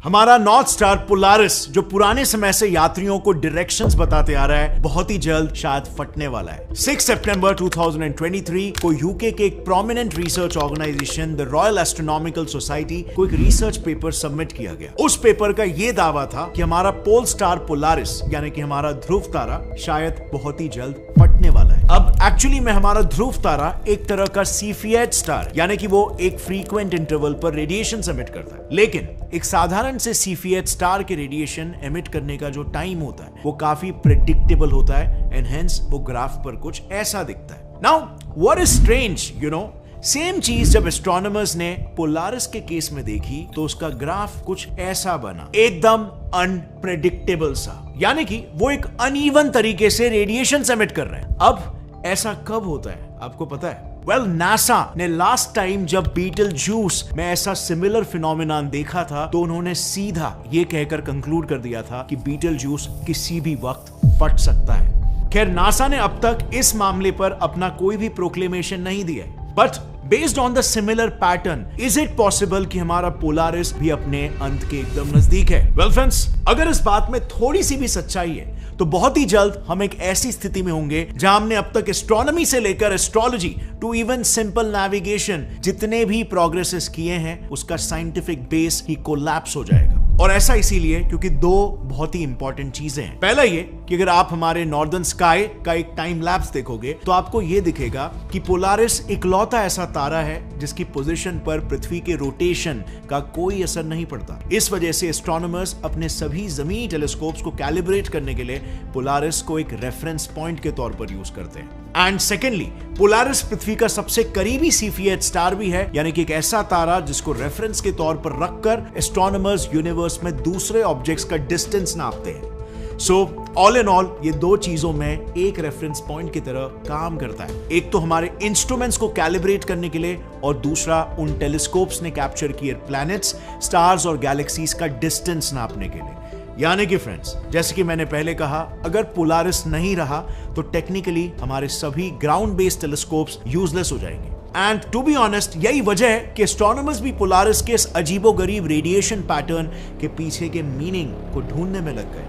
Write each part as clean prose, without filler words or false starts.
हमारा north star Polaris जो पुराने समय से यात्रियों को डायरेक्शंस बताते आ रहा है, बहुत ही जल्द शायद फटने वाला है। 6 सितंबर 2023 को यूके के एक prominent research organisation the Royal Astronomical Society को एक रिसर्च पेपर सबमिट किया गया। उस पेपर का यह दावा था कि हमारा पोल स्टार पोलारिस यानी कि हमारा ध्रुव तारा शायद बहुत ही जल्द फटने वाला है। अब एक्चुअली में हमारा ध्रुव तारा एक तरह का सीफिएट स्टार यानी कि वो एक फ्रीक्वेंट इंटरवल पर रेडिएशन एमिट करता है, लेकिन एक साधारण से सीफिएट स्टार के रेडिएशन एमिट करने का जो टाइम होता है वो काफी प्रेडिक्टेबल होता है एंड हेंस वो ग्राफ पर कुछ ऐसा दिखता है। Now what is strange, you know, same चीज जब एस्ट्रोनॉमर्स ने पोलारिस के केस में देखी तो उसका ग्राफ कुछ ऐसा बना, एकदम अनप्रेडिक्टेबल सा, यानी कि वो एक अनइवन तरीके से रेडिएशन एमिट कर रहे हैं। अब ऐसा कब होता है आपको पता है? वेल, नासा ने लास्ट टाइम जब बीटल जूस में ऐसा सिमिलर फिनोमिनन देखा था तो उन्होंने सीधा ये कहकर कंक्लूड कर दिया था कि बीटल जूस किसी भी वक्त फट सकता है। खैर, नासा ने अब तक इस मामले पर अपना कोई भी प्रोक्लेमेशन नहीं दिया, but based on the similar pattern, is it possible कि हमारा पोलारिस भी अपने अंत के एकदम नजदीक है? वेल फ्रेंड्स, अगर इस बात में थोड़ी सी भी सच्चाई है तो बहुत ही जल्द हम एक ऐसी स्थिति में होंगे जहां हमने अब तक एस्ट्रोनॉमी से लेकर astrology to even simple navigation जितने भी प्रोग्रेसेस किए हैं उसका साइंटिफिक बेस ही कोलैप्स हो जाएगा। और ऐसा इसीलिए क्योंकि दो बहुत ही इंपॉर्टेंट चीजें हैं। पहला ये कि अगर आप हमारे नॉर्दर्न स्काई का एक टाइम लैप्स देखोगे तो आपको यह दिखेगा कि पोलारिस इकलौता ऐसा तारा है जिसकी पोजीशन पर पृथ्वी के रोटेशन का कोई असर नहीं पड़ता। इस वजह से एस्ट्रोनॉमर्स अपने सभी जमीनी टेलीस्कोप्स को कैलिब्रेट करने के लिए पोलारिस को एक रेफरेंस पॉइंट के तौर पर यूज करते हैं। एंड सेकेंडली, पोलारिस पृथ्वी का सबसे करीबी सीफिएट स्टार भी है, यानी कि एक ऐसा तारा जिसको रेफरेंस के तौर पर रखकर एस्ट्रोनॉमर्स यूनिवर्स में दूसरे ऑब्जेक्ट्स का डिस्टेंस नापते हैं। सो ऑल इन ऑल ये दो चीजों में एक रेफरेंस पॉइंट की तरह काम करता है। एक तो हमारे इंस्ट्रूमेंट्स को कैलिब्रेट करने के लिए और दूसरा उन टेलीस्कोप्स ने कैप्चर किए प्लैनेट्स, स्टार्स और गैलेक्सीज का डिस्टेंस नापने के लिए। यानी कि फ्रेंड्स, जैसे कि मैंने पहले कहा, अगर पोलारिस नहीं रहा तो टेक्निकली हमारे सभी ग्राउंड बेस्ड टेलीस्कोप्स यूजलेस हो जाएंगे। एंड टू बी ऑनेस्ट, यही वजह है कि एस्ट्रोनॉमर्स भी पोलारिस के इस अजीबोगरीब रेडिएशन पैटर्न के पीछे के मीनिंग को ढूंढने में लग गए।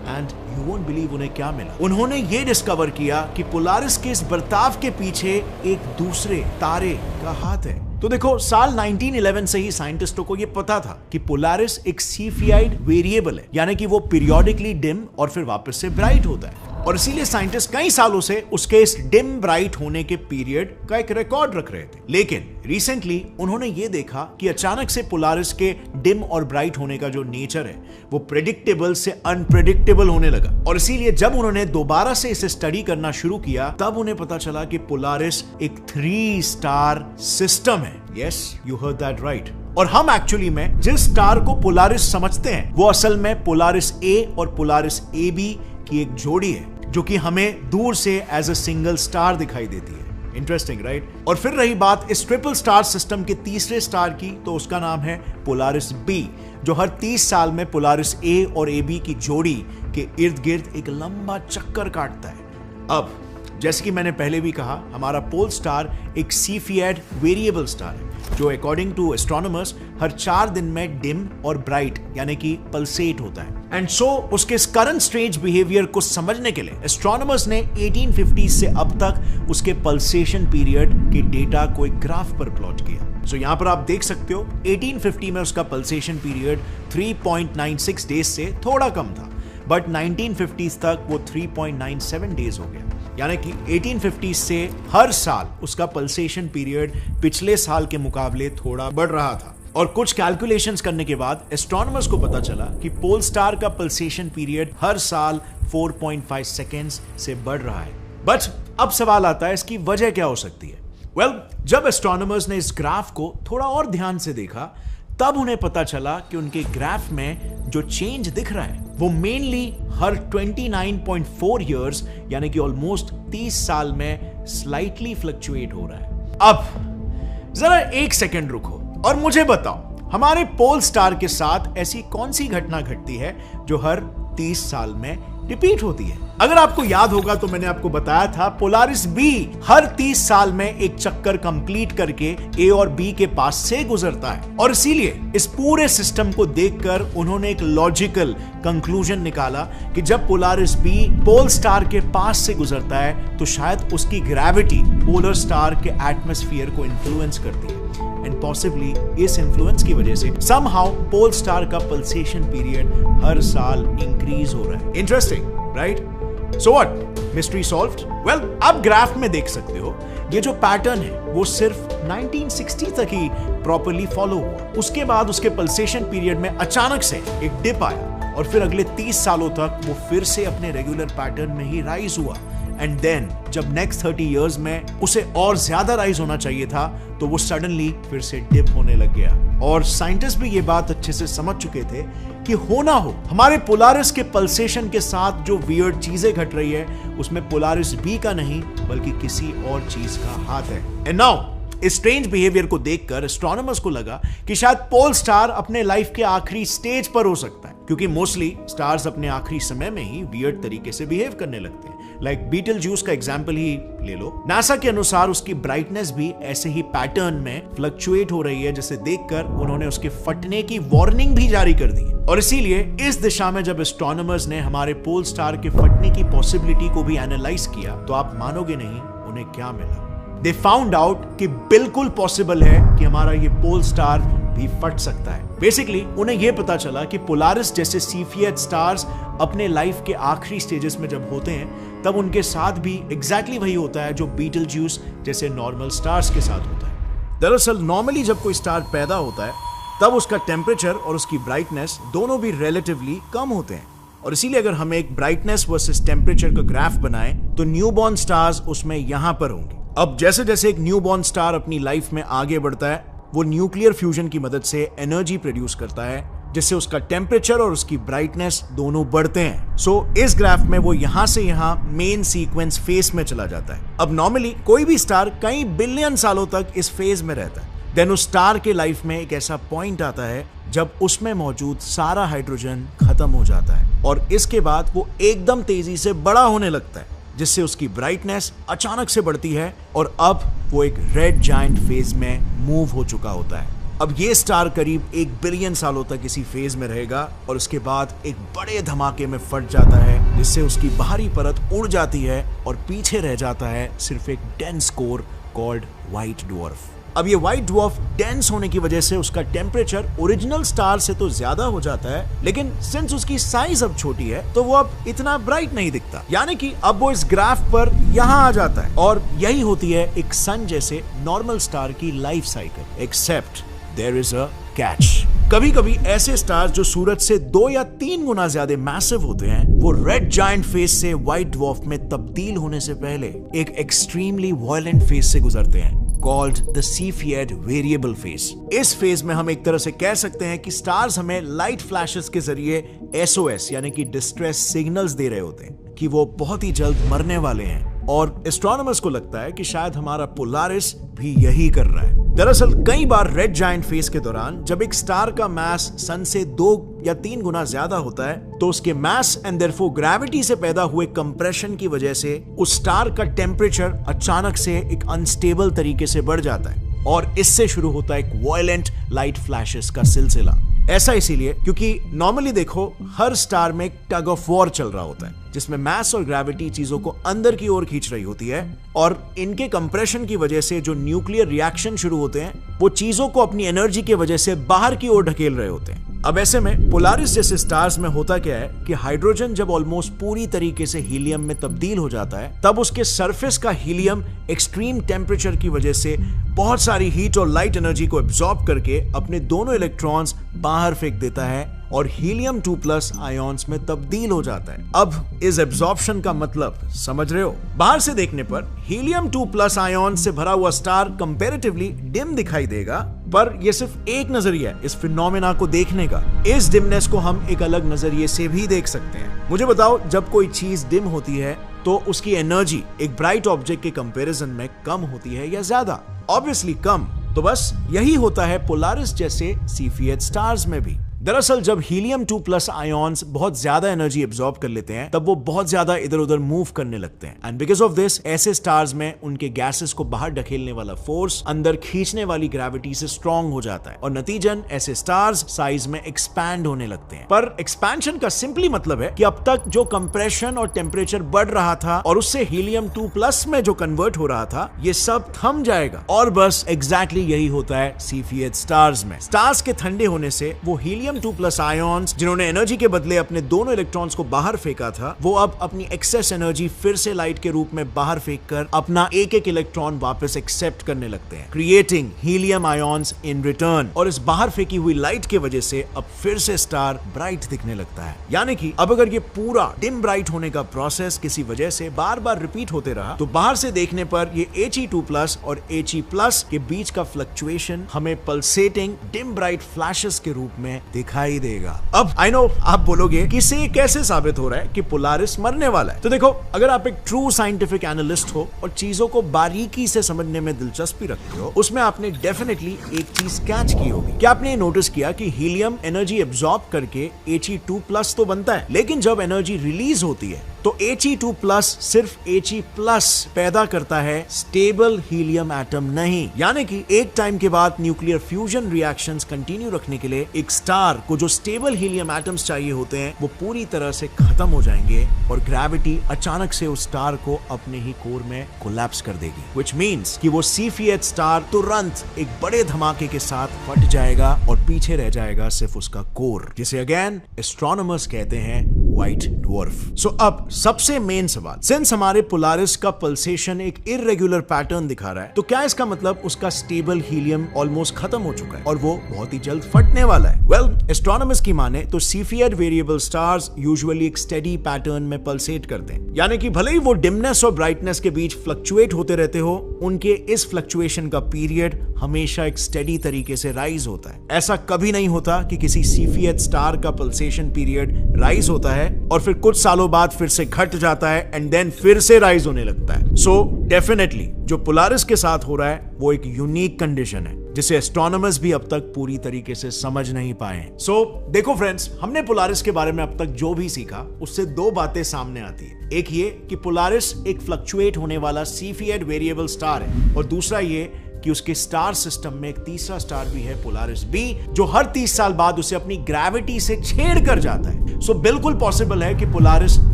एंड यू वोंट बिलीव उन्हें क्या मिला। उन्होंने ये डिस्कवर किया कि पोलारिस के इस बर्ताव के पीछे एक दूसरे तारे का हाथ है। तो देखो, साल 1911 से ही साइंटिस्टों को यह पता था कि पोलारिस एक सीफियाइड वेरिएबल है, यानी कि वो पीरियोडिकली डिम और फिर वापस से ब्राइट होता है। और इसीलिए साइंटिस्ट कई सालों से उसके इस डिम ब्राइट होने के पीरियड का एक रिकॉर्ड रख रहे थे। लेकिन रिसेंटली उन्होंने ये देखा कि अचानक से पोलारिस के डिम और ब्राइट होने का जो नेचर है वो प्रेडिक्टेबल से अनप्रेडिक्टेबल होने लगा। और इसीलिए जब उन्होंने दोबारा से इसे स्टडी करना शुरू किया तब उन्हें पता चला कि पोलारिस एक 3 स्टार सिस्टम है। Yes, you heard that right. और हम एक्चुअली में जिस स्टार को पोलारिस समझते हैं वो असल में पोलारिस ए और पोलारिस ए बी की एक जोड़ी है जो कि हमें दूर से एज अ सिंगल स्टार दिखाई देती है। Interesting right? और फिर रही बात इस ट्रिपल स्टार सिस्टम के तीसरे स्टार की, तो उसका नाम है पोलारिस बी, जो हर 30 साल में पोलारिस ए और ए बी की जोड़ी के इर्द गिर्द एक लंबा चक्कर काटता है। अब जैसे कि मैंने पहले भी कहा, हमारा पोल स्टार एक सीफिएट वेरिएबल स्टार है जो अकॉर्डिंग टू एस्ट्रोनॉमर्स हर 4 दिन में डिम और ब्राइट यानी कि पल्सेट होता है। एंड सो उसके इस करंट स्ट्रेंज बिहेवियर को समझने के लिए एस्ट्रोनॉमर्स ने 1850 से अब तक उसके पल्सेशन पीरियड के डेटा को एक ग्राफ पर प्लॉट किया। सो यहां पर आप देख सकते हो 1850 में उसका पल्सेशन पीरियड 3.96 डेज से थोड़ा कम था, बट 1950 तक वो 3.97 डेज हो गया। यानी कि 1850 से हर साल उसका पल्सेशन पीरियड पिछले साल के मुकाबले थोड़ा बढ़ रहा था। और कुछ कैलकुलेशंस करने के बाद एस्ट्रोनॉमर्स को पता चला कि पोल स्टार का पल्सेशन पीरियड हर साल 4.5 सेकेंड्स से बढ़ रहा है। बट अब सवाल आता है, इसकी वजह क्या हो सकती है? वेल, जब एस्ट्रोनॉमर्स ने इस ग्राफ को थोड़ा और ध्यान से देखा तब उन्हें पता चला कि उनके ग्राफ में जो चेंज दिख रहा है वो मेनली हर 29.4 इयर्स यानी कि ऑलमोस्ट 30 साल में स्लाइटली फ्लक्चुएट हो रहा है। अब जरा एक सेकंड रुको और मुझे बताओ, हमारे पोल स्टार के साथ ऐसी कौन सी घटना घटती है जो हर 30 साल में रिपीट होती है। अगर आपको याद होगा तो मैंने आपको बताया था पोलारिस बी हर 30 साल में एक चक्कर कंप्लीट करके ए और बी के पास से गुजरता है, और इसीलिए इस पूरे सिस्टम को देखकर उन्होंने एक लॉजिकल कंक्लूजन निकाला कि जब पोलारिस बी पोल स्टार के पास से गुजरता है तो शायद उसकी ग्रेविटी पोलर स्टार के एटमॉस्फेयर को इन्फ्लुएंस करती है, एंड पॉसिबली इस इन्फ्लुएंस की वजह से समहाउ पोल स्टार का पल्सेशन पीरियड हर साल इंक्रीज हो रहा है। Interesting, right? So what, mystery solved? Well, आप ग्राफ में देख सकते हो ये जो पैटर्न है वो सिर्फ 1960 तक ही प्रॉपर्ली फॉलो हुआ। उसके बाद उसके पल्सेशन पीरियड में अचानक से एक डिप आया और फिर अगले 30 सालों तक वो फिर से अपने रेगुलर पैटर्न में ही राइज हुआ, एंड देन जब नेक्स्ट 30 इयर्स में उसे और ज्यादा राइज होना चाहिए था तो वो सडनली फिर से डिप होने लग गया। और साइंटिस्ट भी ये बात अच्छे से समझ चुके थे कि हो ना हो हमारे पोलारिस के पल्सेशन के साथ जो वियर्ड चीजें घट रही है उसमें पोलारिस बी का नहीं बल्कि किसी और चीज का हाथ है। एंड नाउ इस स्ट्रेंज बिहेवियर को देखकर एस्ट्रोनॉमर्स को लगा कि शायद पोल स्टार अपने लाइफ के आखिरी स्टेज पर हो सकता है, क्योंकि मोस्टली स्टार्स अपने आखिरी समय में ही वियर्ड तरीके से बिहेव करने लगते हैं। लाइक बीटलजूस का एग्जांपल ही ले लो। नासा के अनुसार उसकी ब्राइटनेस भी ऐसे ही पैटर्न में फ्लक्चुएट हो रही है, जिसे देखकर उन्होंने उसके फटने की वार्निंग भी जारी कर दी। और इसीलिए इस दिशा में जब एस्ट्रोनॉमर्स ने हमारे पोल स्टार के फटने की पॉसिबिलिटी को भी एनालाइज किया तो आप मानोगे नहीं उन्हें क्या मिला। They found out कि बिल्कुल पॉसिबल है कि हमारा ये पोल स्टार भी फट सकता है। बेसिकली उन्हें यह पता चला कि पोलारिस जैसे सीफियट स्टार्स अपने लाइफ के आखिरी स्टेजेस में जब होते हैं तब उनके साथ भी एग्जैक्टली वही होता है जो बीटलजूस जैसे नॉर्मल स्टार्स के साथ होता है। दरअसल नॉर्मली जब कोई स्टार पैदा होता है तब उसका टेम्परेचर और उसकी ब्राइटनेस दोनों भी रिलेटिवली कम होते हैं, और इसीलिए अगर हम एक ब्राइटनेस वर्सेस टेम्परेचर का ग्राफ बनाएं तो न्यूबॉर्न स्टार्स उसमें यहां पर होंगे। अब जैसे जैसे एक न्यूबॉर्न स्टार अपनी लाइफ में आगे बढ़ता है वो न्यूक्लियर फ्यूजन की मदद से एनर्जी प्रोड्यूस करता है, जिससे उसका टेम्परेचर और उसकी ब्राइटनेस दोनों बढ़ते हैं। सो इस ग्राफ में वो यहां से यहां मेन सीक्वेंस फेज में चला जाता है। अब नॉर्मली कोई भी स्टार कई बिलियन सालों तक इस फेज में रहता है। देन उस स्टार के लाइफ में एक ऐसा पॉइंट आता है जब उसमें मौजूद सारा हाइड्रोजन खत्म हो जाता है और इसके बाद वो एकदम तेजी से बड़ा होने लगता है, जिससे उसकी ब्राइटनेस अचानक से बढ़ती है और अब वो एक रेड जायंट फेज में मूव हो चुका होता है। अब ये स्टार करीब 1 बिलियन सालों तक इसी फेज में रहेगा और उसके बाद एक बड़े धमाके में फट जाता है, जिससे उसकी बाहरी परत उड़ जाती है और पीछे रह जाता है सिर्फ एक dense core called white dwarf. अब ये व्हाइट ड्वार्फ डेंस होने की वजह से उसका टेम्परेचर ओरिजिनल स्टार से तो ज्यादा हो जाता है, लेकिन सिंस उसकी साइज अब छोटी है तो वो अब इतना ब्राइट नहीं दिखता, यानी कि अब वो इस ग्राफ पर यहाँ आ जाता है। और यही होती है एक सन जैसे नॉर्मल स्टार की life cycle, except there is a catch. कभी कभी ऐसे स्टार्स जो सूरज से 2 या 3 गुना ज्यादा मैसिव होते हैं वो रेड जायंट फेज से व्हाइट ड्वार्फ में तब्दील होने से पहले एक एक्सट्रीमली वायलेंट फेज से गुजरते हैं, called the Cepheid variable phase। इस फेज में हम एक तरह से कह सकते हैं कि स्टार्स हमें लाइट फ्लैशेस के जरिए SOS यानी कि डिस्ट्रेस सिग्नल्स दे रहे होते हैं कि वो बहुत ही जल्द मरने वाले हैं, और एस्ट्रोनॉमर्स को लगता है कि शायद हमारा पोलारिस भी यही कर रहा है। दरअसल कई बार रेड जायंट फेज के दौरान जब एक स्टार का मास सन से 2 या 3 गुना ज्यादा होता है तो उसके मास एंड देयरफॉर ग्रेविटी से पैदा हुए कंप्रेशन की वजह से उस स्टार का टेम्परेचर अचानक से एक अनस्टेबल तरीके से बढ़ जाता है और इससे शुरू होता है एक वायलेंट लाइट फ्लैशेस का सिलसिला। ऐसा इसीलिए क्योंकि नॉर्मली देखो हर स्टार में एक टग ऑफ वॉर चल रहा होता है जिसमें मास और ग्रेविटी चीजों को अंदर की ओर खींच रही होती है, और इनके कंप्रेशन की वजह से जो न्यूक्लियर रिएक्शन शुरू होते हैं वो चीजों को अपनी एनर्जी की वजह से बाहर की ओर ढकेल रहे होते हैं। अब ऐसे में पोलारिस जैसे स्टार्स में होता क्या है कि हाइड्रोजन जब ऑलमोस्ट पूरी तरीके से हीलियम में तब्दील हो जाता है तब उसके सरफेस का हीलियम एक्सट्रीम टेम्परेचर की वजह से बहुत सारी हीट और लाइट एनर्जी को एब्जॉर्ब करके अपने दोनों इलेक्ट्रॉन्स बाहर फेंक देता है और हीलियम 2+ आयोन्स में तब्दील हो जाता है। अब इस एब्जॉर्प्शन का मतलब समझ रहे हो? बाहर से देखने पर हीलियम 2+ आयोन से भरा हुआ स्टार कंपैरेटिवली डिम दिखाई देगा, पर यह सिर्फ एक नजरिया है इस फिनोमेना को देखने का। इस डिमनेस को हम एक अलग नजरिए से भी देख सकते हैं। मुझे बताओ, जब कोई चीज डिम होती है तो उसकी एनर्जी एक ब्राइट ऑब्जेक्ट के कंपैरिजन में कम होती है या ज्यादा? ऑब्वियसली कम। तो बस यही होता है पोलारिस जैसे सीफियट स्टार्स में भी। दरअसल जब हीलियम 2 प्लस आयॉन्स बहुत ज्यादा एनर्जी एब्जॉर्ब कर लेते हैं तब वो बहुत ज्यादा इधर उधर मूव करने लगते हैं एंड बिकॉज ऑफ दिस ऐसे स्टार्स में उनके गैसेस को बाहर ढकेलने वाला फोर्स अंदर खींचने वाली ग्रेविटी से स्ट्रॉन्ग हो जाता है और नतीजन ऐसे स्टार्स साइज में एक्सपैंड होने लगते हैं। पर एक्सपेंशन का सिंपली मतलब है कि अब तक जो कंप्रेशन और टेम्परेचर बढ़ रहा था और उससे हीलियम 2 प्लस में जो कन्वर्ट हो रहा था ये सब थम जाएगा और बस एग्जैक्टली यही होता है Cepheid स्टार्स में। स्टार्स के ठंडे होने से वो हीलियम 2 प्लस आयॉन्स जिन्होंने एनर्जी के बदले अपने दोनों इलेक्ट्रॉन्स को बाहर फेंका था वो अब अपनी एक्सेस एनर्जी फिर से लाइट के रूप में बाहर फेंक कर अपना एक एक इलेक्ट्रॉन वापस एक्सेप्ट करने लगते हैं, creating helium ions in return. और इस बाहर फेंकी हुई लाइट की वजह से अब फिर से स्टार ब्राइट दिखने लगता है। यानी कि अब अगर ये पूरा डिम ब्राइट होने का प्रोसेस किसी वजह से बार बार रिपीट होते रहा तो बाहर से देखने पर ये He2 प्लस और He प्लस के बीच का फ्लक्चुएशन हमें पल्सेटिंग डिम ब्राइट फ्लैशेस के रूप में दिखाई देगा। अब आई नो आप बोलोगे कि इससे कैसे साबित हो रहा है कि पोलारिस मरने वाला है। तो देखो, अगर आप एक ट्रू साइंटिफिक एनालिस्ट हो और चीजों को बारीकी से समझने में दिलचस्पी रखते हो उसमें आपने डेफिनेटली एक चीज कैच की होगी। क्या आपने नोटिस किया कि हीलियम एनर्जी एब्जॉर्ब करके He2 प्लस तो बनता है लेकिन जब एनर्जी रिलीज होती है तो He2 प्लस सिर्फ He प्लस पैदा करता है, स्टेबल हीलियम एटम नहीं। यानी कि एक टाइम के बाद न्यूक्लियर फ्यूजन रिएक्शंस कंटिन्यू रखने के लिए एक स्टार को जो स्टेबल हीलियम एटम्स चाहिए होते हैं वो पूरी तरह से खत्म हो जाएंगे और ग्रेविटी अचानक से उस स्टार को अपने ही कोर में कोलैप्स कर देगी, व्हिच मींस कि वो Cepheid स्टार तुरंत एक बड़े धमाके के साथ फट जाएगा और पीछे रह जाएगा सिर्फ उसका कोर, जिसे अगेन एस्ट्रोनॉमर्स कहते हैं व्हाइट ड्वार्फ। सो अब सबसे मेन सवाल, सिंस हमारे पोलारिस का पल्सेशन एक इर्रेगुलर पैटर्न दिखा रहा है तो क्या इसका मतलब उसका स्टेबल हीलियम ऑलमोस्ट खत्म हो चुका है और वो बहुत ही जल्द फटने वाला है? वेल, एस्ट्रोनॉमर्स की माने तो Cepheid वेरिएबल स्टार्स यूजुअली एक स्टेडी पैटर्न में पल्सेट करते हैं, यानी कि भले ही वो डिमनेस और ब्राइटनेस के बीच फ्लक्चुएट होते रहते हो, उनके इस फ्लक्चुएशन का पीरियड हमेशा एक स्टेडी तरीके से राइज होता है। ऐसा कभी नहीं होता कि किसी Cepheid स्टार का पल्सेशन पीरियड राइज होता है और फिर कुछ सालों बाद फिर से घट जाता है एंड देन फिर से राइज होने लगता है। सो डेफिनेटली जो पोलारिस के साथ हो रहा है वो एक यूनिक कंडीशन है जिसे एस्ट्रोनॉमर्स भी अब तक पूरी तरीके से समझ नहीं पाए हैं। सो देखो फ्रेंड्स, हमने पोलारिस के बारे में अब तक जो भी सीखा उससे दो बातें सामने आती है। एक ये कि पोलारिस एक फ्लक्चुएट होने वाला Cepheid वेरिएबल स्टार है और दूसरा ये कि उसके स्टार सिस्टम में एक तीसरा स्टार भी है, पोलारिस बी, जो हर 30 साल बाद उसे अपनी ग्रेविटी से छेड़ कर जाता है। सो बिल्कुल पॉसिबल है कि पोलारिस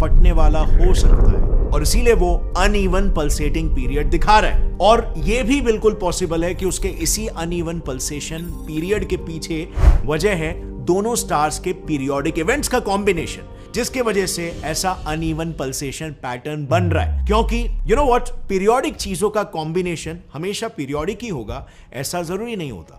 फटने वाला हो सकता है और इसीलिए वो अनइवन पल्सेटिंग पीरियड दिखा रहा है। और ये भी बिल्कुल पॉसिबल है कि उसके इसी अनइवन पल्सेशन पीरियड के पीछे वजह है दोनों स्टार्स के पीरियोडिक इवेंट्स का कॉम्बिनेशन, जिसके वजह से ऐसा अनइवन पल्सेशन पैटर्न बन रहा है। क्योंकि यू नो व्हाट, पीरियोडिक चीजों का कॉम्बिनेशन हमेशा पीरियोडिक ही होगा ऐसा जरूरी नहीं होता।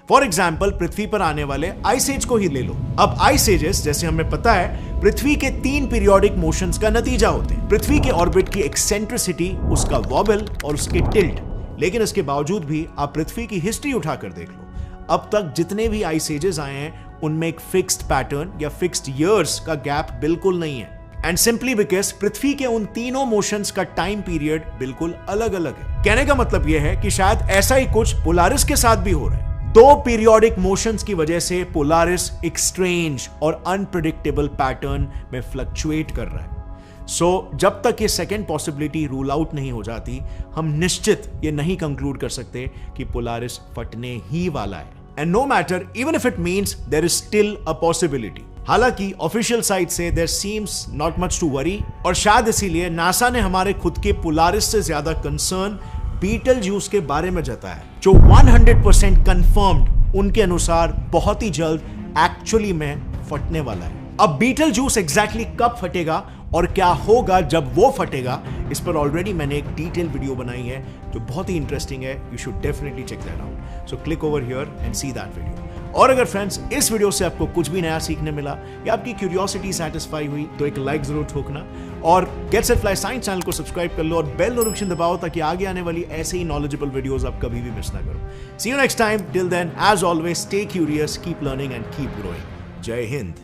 फॉर एग्जाम्पल, पृथ्वी पर आने वाले आइस एज को ही ले लो। अब आइस एजेस, जैसे हमें पता है, पृथ्वी के 3 पीरियोडिक मोशंस का नतीजा होते हैं। पृथ्वी के ऑर्बिट की एक्सेंट्रिसिटी, उसका वॉबल और उसके टिल्ट। लेकिन इसके बावजूद भी आप पृथ्वी की हिस्ट्री उठाकर देख लो, अब तक जितने भी आइस एजेस आए हैं उनमें एक फिक्स्ड पैटर्न या फिक्स्ड ईयर्स का गैप बिल्कुल नहीं है। एंड सिंपली बिकॉज पृथ्वी के उन तीनों मोशंस का टाइम पीरियड बिल्कुल अलग अलग है। कहने का मतलब यह है कि शायद ऐसा ही कुछ पोलारिस के साथ भी हो रहा है। 2 पीरियोडिक मोशंस की वजह से पोलारिस एक स्ट्रेंज और अनप्रेडिक्टेबल पैटर्न में फ्लक्चुएट कर रहा है। सो जब तक ये सेकेंड पॉसिबिलिटी रूल आउट नहीं हो जाती, हम निश्चित ये नहीं कंक्लूड कर सकते कि पोलारिस फटने ही वाला है। And no matter, even if it means there is still a possibility. हालांकि ऑफिशियल साइड से there seems not much to worry, और शायद इसीलिए नासा ने हमारे खुद के पोलारिस से ज्यादा कंसर्न बीटलजूस के बारे में जताया है, जो 100% कंफर्म्ड उनके अनुसार बहुत ही जल्द एक्चुअली में फटने वाला है। अब बीटलजूस एग्जैक्टली कब फटेगा और क्या होगा जब वो फटेगा, इस पर ऑलरेडी मैंने एक डिटेल वीडियो बनाई है जो बहुत ही इंटरेस्टिंग है। You should definitely check that out. So click over here and see that video. और अगर फ्रेंड्स इस वीडियो से आपको कुछ भी नया सीखने मिला या आपकी क्यूरियोसिटी सेटिस्फाई हुई तो एक लाइक जरूर ठोकना और get set fly science channel को सब्सक्राइब कर लो और बेल नोटिफिकेशन दबाओ ताकि आगे आने वाली ऐसे ही नॉलेजेबल वीडियोस आप कभी भी मिस ना करो। See you next time. Till then, as always, stay curious, keep learning and keep growing. जय हिंद।